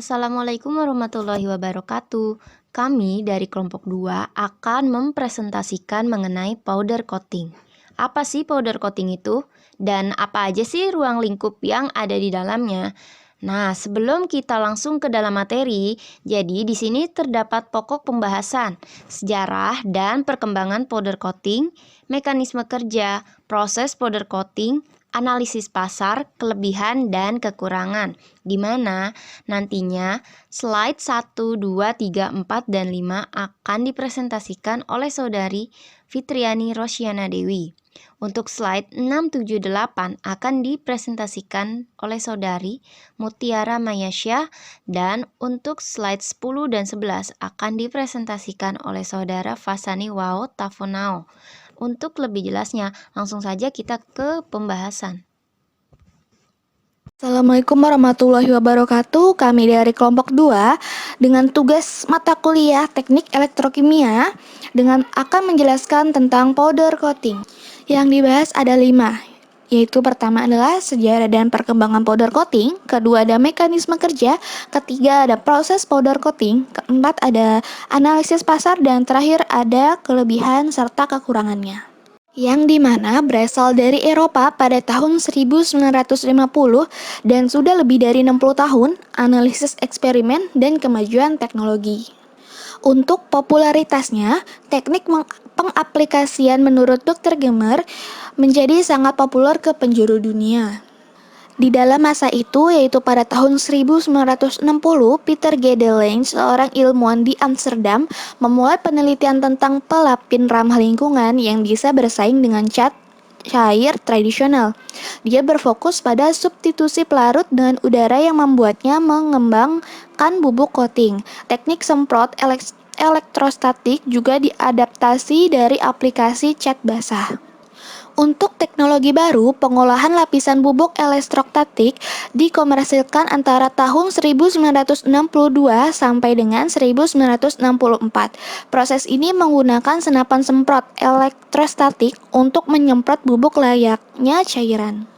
Assalamualaikum warahmatullahi wabarakatuh. Kami dari kelompok 2 akan mempresentasikan mengenai powder coating. Apa sih powder coating itu? Dan apa aja sih ruang lingkup yang ada di dalamnya? Nah, sebelum kita langsung ke dalam materi, jadi di sini terdapat pokok pembahasan, sejarah dan perkembangan powder coating, mekanisme kerja, proses powder coating, analisis pasar, kelebihan dan kekurangan, di mana nantinya slide 1, 2, 3, 4, dan 5 akan dipresentasikan oleh saudari Fitriani Rosyana Dewi. Untuk slide 6, 7, 8 akan dipresentasikan oleh saudari Mutiara Mayasya, dan untuk slide 10 dan 11 akan dipresentasikan oleh saudara Fasani Wao Tafonao. Untuk lebih jelasnya, langsung saja kita ke pembahasan. Assalamualaikum warahmatullahi wabarakatuh. Kami dari kelompok 2 dengan tugas mata kuliah Teknik Elektrokimia dengan akan menjelaskan tentang powder coating. Yang dibahas ada 5, yaitu pertama adalah sejarah dan perkembangan powder coating, kedua ada mekanisme kerja, ketiga ada proses powder coating, keempat ada analisis pasar, dan terakhir ada kelebihan serta kekurangannya. Yang dimana berasal dari Eropa pada tahun 1950 dan sudah lebih dari 60 tahun analisis eksperimen dan kemajuan teknologi. Untuk popularitasnya, teknik pengaplikasian menurut Dr. Gemer menjadi sangat populer ke penjuru dunia. Di dalam masa itu, yaitu pada tahun 1960, Peter Gedelain, seorang ilmuwan di Amsterdam, memulai penelitian tentang pelapin ramah lingkungan yang bisa bersaing dengan cat cair tradisional. Dia berfokus pada substitusi pelarut dengan udara yang membuatnya mengembangkan bubuk coating. Teknik semprot elektrostatik juga diadaptasi dari aplikasi cat basah. Untuk teknologi baru, pengolahan lapisan bubuk elektrostatik dikomersilkan antara tahun 1962 sampai dengan 1964. Proses ini menggunakan senapan semprot elektrostatik untuk menyemprot bubuk layaknya cairan.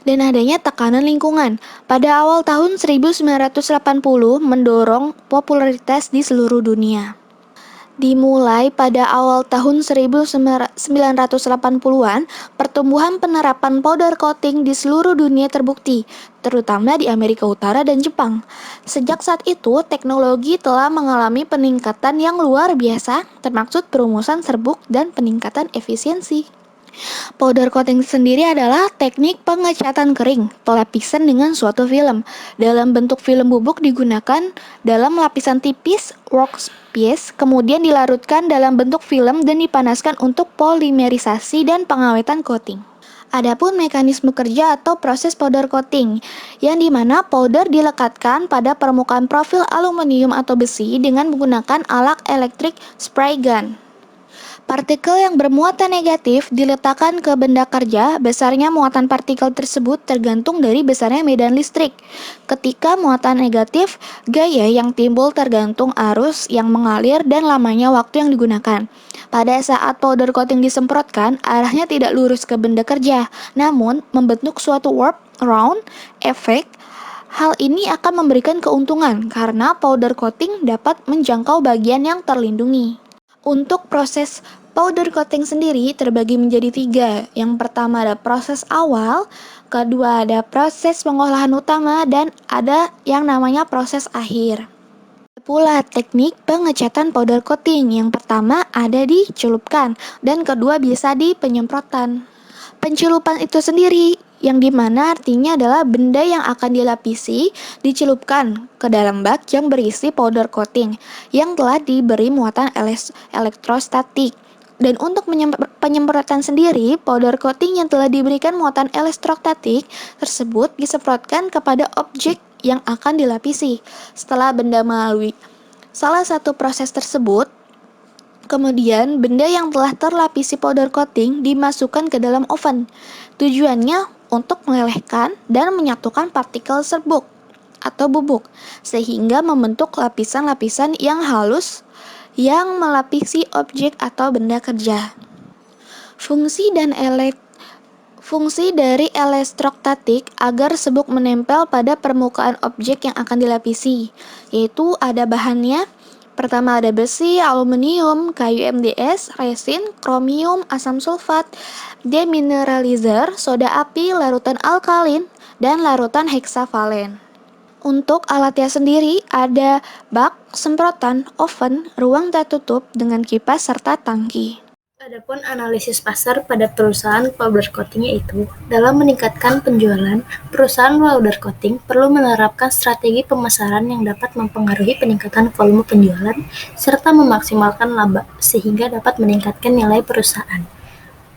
Dan adanya tekanan lingkungan pada awal tahun 1980 mendorong popularitas di seluruh dunia. Dimulai pada awal tahun 1980-an, pertumbuhan penerapan powder coating di seluruh dunia terbukti, terutama di Amerika Utara dan Jepang. Sejak saat itu, teknologi telah mengalami peningkatan yang luar biasa, termaksud perumusan serbuk dan peningkatan efisiensi. Powder coating sendiri adalah teknik pengecatan kering pelapisan dengan suatu film. Dalam bentuk film bubuk digunakan dalam lapisan tipis workpiece, kemudian dilarutkan dalam bentuk film dan dipanaskan untuk polimerisasi dan pengawetan coating. Adapun mekanisme kerja atau proses powder coating, yang dimana powder dilekatkan pada permukaan profil aluminium atau besi dengan menggunakan alat elektrik spray gun. Partikel yang bermuatan negatif diletakkan ke benda kerja. Besarnya muatan partikel tersebut tergantung dari besarnya medan listrik. Ketika muatan negatif, gaya yang timbul tergantung arus yang mengalir dan lamanya waktu yang digunakan. Pada saat powder coating disemprotkan, arahnya tidak lurus ke benda kerja, namun membentuk suatu warp around effect. Hal ini akan memberikan keuntungan karena powder coating dapat menjangkau bagian yang terlindungi. Untuk proses powder coating sendiri terbagi menjadi 3. Yang pertama ada proses awal, kedua ada proses pengolahan utama, dan ada yang namanya proses akhir. Pula teknik pengecatan powder coating. Yang pertama ada dicelupkan dan kedua bisa di penyemprotan. Pencelupan itu sendiri yang dimana artinya adalah benda yang akan dilapisi dicelupkan ke dalam bak yang berisi powder coating yang telah diberi muatan elektrostatik. Dan untuk penyemprotan sendiri, powder coating yang telah diberikan muatan elektrostatik tersebut disemprotkan kepada objek yang akan dilapisi. Setelah benda melalui salah satu proses tersebut, kemudian benda yang telah terlapisi powder coating dimasukkan ke dalam oven. Tujuannya untuk melelehkan dan menyatukan partikel serbuk atau bubuk sehingga membentuk lapisan-lapisan yang halus yang melapisi objek atau benda kerja. Fungsi Fungsi dari elektrostatik agar sebuk menempel pada permukaan objek yang akan dilapisi, yaitu ada bahannya. Pertama ada besi, aluminium, kayu MDS, resin, kromium, asam sulfat, demineralizer, soda api, larutan alkalin, dan larutan heksavalen. Untuk alatnya sendiri ada bak, semprotan, oven, ruang tertutup dengan kipas serta tangki. Adapun analisis pasar pada perusahaan powder coating yaitu, dalam meningkatkan penjualan, perusahaan powder coating perlu menerapkan strategi pemasaran yang dapat mempengaruhi peningkatan volume penjualan serta memaksimalkan laba sehingga dapat meningkatkan nilai perusahaan.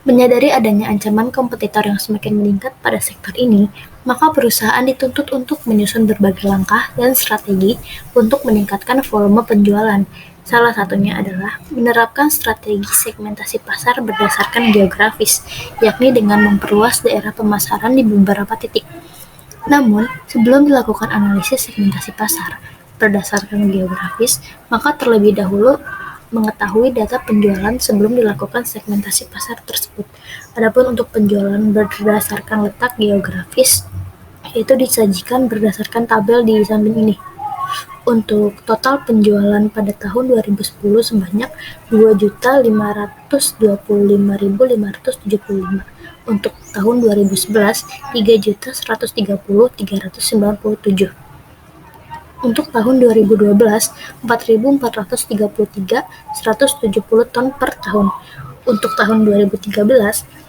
Menyadari adanya ancaman kompetitor yang semakin meningkat pada sektor ini, maka perusahaan dituntut untuk menyusun berbagai langkah dan strategi untuk meningkatkan volume penjualan. Salah satunya adalah menerapkan strategi segmentasi pasar berdasarkan geografis, yakni dengan memperluas daerah pemasaran di beberapa titik. Namun, sebelum dilakukan analisis segmentasi pasar berdasarkan geografis, maka terlebih dahulu mengetahui data penjualan sebelum dilakukan segmentasi pasar tersebut. Adapun untuk penjualan berdasarkan letak geografis, yaitu disajikan berdasarkan tabel di samping ini. Untuk total penjualan pada tahun 2010 sebanyak 2.525.575. Untuk tahun 2011, 3.130.397. Untuk tahun 2012, 4.433.170 ton per tahun. Untuk tahun 2013,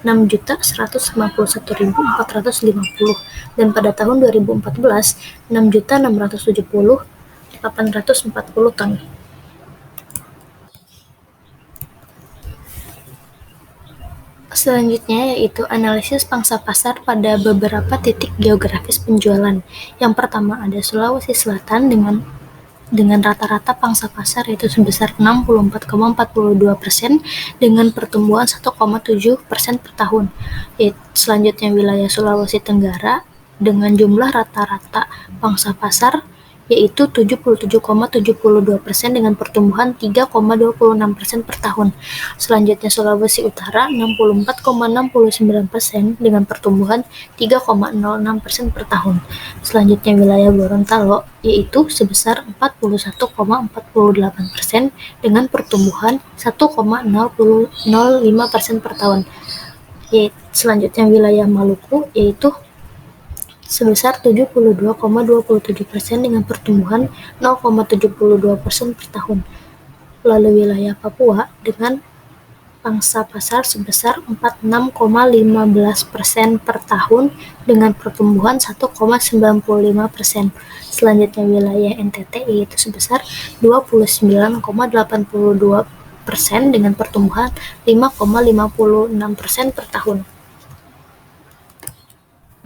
6.151.450. Dan pada tahun 2014, 6.670.840 ton. Selanjutnya yaitu analisis pangsa pasar pada beberapa titik geografis penjualan. Yang pertama ada Sulawesi Selatan dengan rata-rata pangsa pasar yaitu sebesar 64,42% dengan pertumbuhan 1,7% per tahun. Selanjutnya wilayah Sulawesi Tenggara dengan jumlah rata-rata pangsa pasar yaitu 77,72% dengan pertumbuhan 3,26% per tahun. Selanjutnya Sulawesi Utara 64,69% dengan pertumbuhan 3,06% per tahun. Selanjutnya wilayah Gorontalo yaitu sebesar 41,48% dengan pertumbuhan 1,005% per tahun. Selanjutnya wilayah Maluku yaitu sebesar 72,27% dengan pertumbuhan 0,72% per tahun. Lalu wilayah Papua dengan pangsa pasar sebesar 46,15% per tahun dengan pertumbuhan 1,95%. Selanjutnya wilayah NTT yaitu sebesar 29,82% dengan pertumbuhan 5,56% per tahun.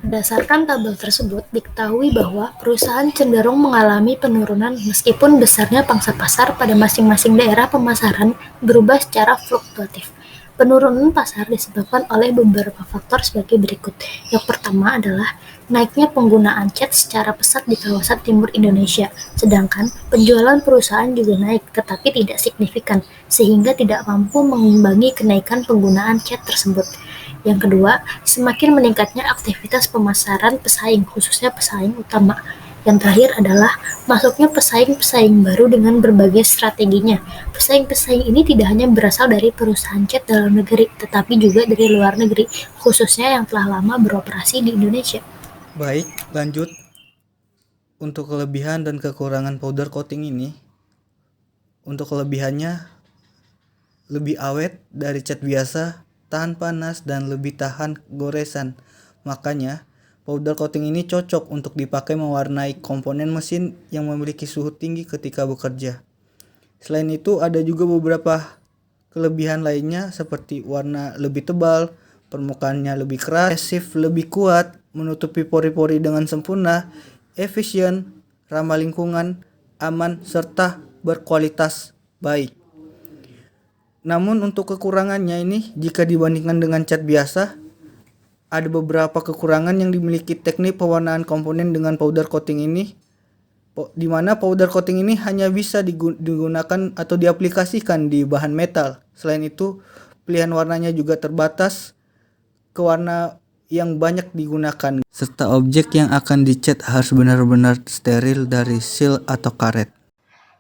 Berdasarkan tabel tersebut, diketahui bahwa perusahaan cenderung mengalami penurunan meskipun besarnya pangsa pasar pada masing-masing daerah pemasaran berubah secara fluktuatif. Penurunan pasar disebabkan oleh beberapa faktor sebagai berikut. Yang pertama adalah naiknya penggunaan cat secara pesat di kawasan timur Indonesia, sedangkan penjualan perusahaan juga naik tetapi tidak signifikan, sehingga tidak mampu mengimbangi kenaikan penggunaan cat tersebut. Yang kedua, semakin meningkatnya aktivitas pemasaran pesaing, khususnya pesaing utama. Yang terakhir adalah masuknya pesaing-pesaing baru dengan berbagai strateginya. Pesaing-pesaing ini tidak hanya berasal dari perusahaan cat dalam negeri, tetapi juga dari luar negeri, khususnya yang telah lama beroperasi di Indonesia. Baik, lanjut. Untuk kelebihan dan kekurangan powder coating ini, untuk kelebihannya lebih awet dari cat biasa, tahan panas, dan lebih tahan goresan. Makanya, powder coating ini cocok untuk dipakai mewarnai komponen mesin yang memiliki suhu tinggi ketika bekerja. Selain itu, ada juga beberapa kelebihan lainnya seperti warna lebih tebal, permukaannya lebih keras, adhesif lebih kuat, menutupi pori-pori dengan sempurna, efisien, ramah lingkungan, aman, serta berkualitas baik. Namun untuk kekurangannya ini, jika dibandingkan dengan cat biasa, ada beberapa kekurangan yang dimiliki teknik pewarnaan komponen dengan powder coating ini, di mana powder coating ini hanya bisa digunakan atau diaplikasikan di bahan metal. Selain itu, pilihan warnanya juga terbatas ke warna yang banyak digunakan, serta objek yang akan dicat harus benar-benar steril dari seal atau karet.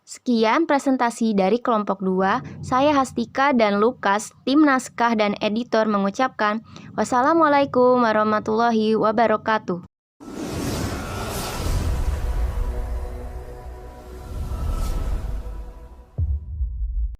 Sekian presentasi dari kelompok 2. Saya Hastika dan Lukas, tim naskah dan editor mengucapkan wassalamualaikum warahmatullahi wabarakatuh.